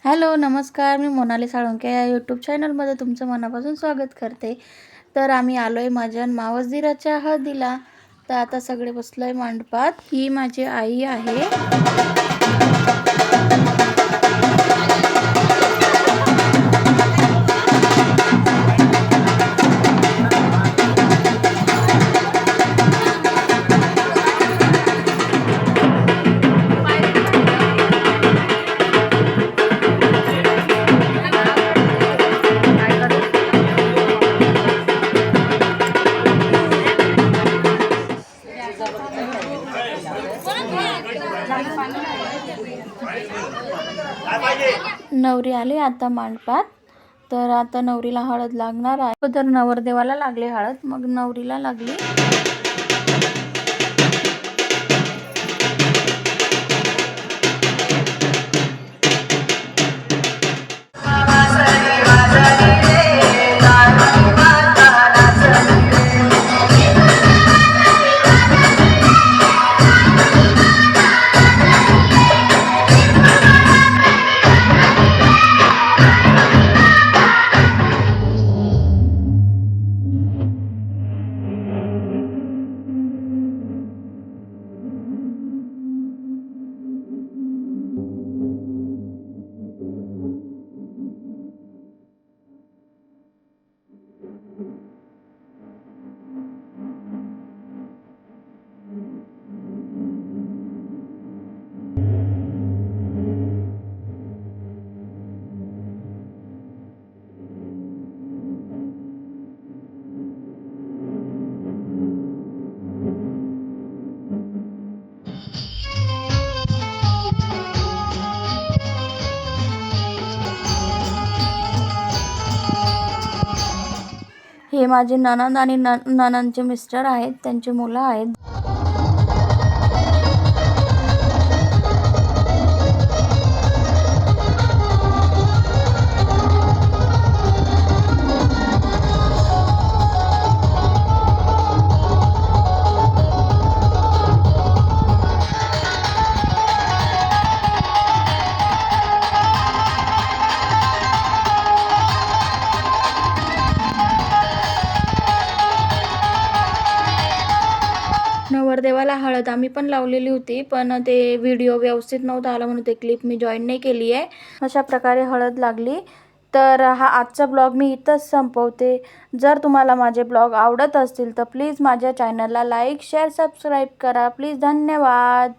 Hello नमस्कार, मी मोनाली साळुंके या YouTube चॅनलमध्ये तुमचं मनापासून स्वागत करते। तर आम्ही आलोय माझ्या मावस दिराच्या हळदीला। तर आता सगळे बसलोय मंडपात। ही माझी आई आहे। नवरी आली आता मंडपात। तर आता नवरीला हळद लागणार आहे। तर नवरदेवाला लागली हळद, मग नवरीला लागली। हे माझे नणंद आणि नणंदचे मिस्टर आहेत, त्यांची मुलं आहेत। नवरदेवाला हळद आम्ही पण लावलेली होती, पण ते व्हिडिओ व्यवस्थित नव्हता आला म्हणून ते क्लिप मी जॉईन नाही केली आहे। अशा प्रकारे हळद लागली। तर हा आजचा ब्लॉग मी इथंच संपवते। जर तुम्हाला माझे ब्लॉग आवडत असतील तर प्लीज माझ्या चॅनलला लाईक शेअर सबस्क्राईब करा प्लीज। धन्यवाद।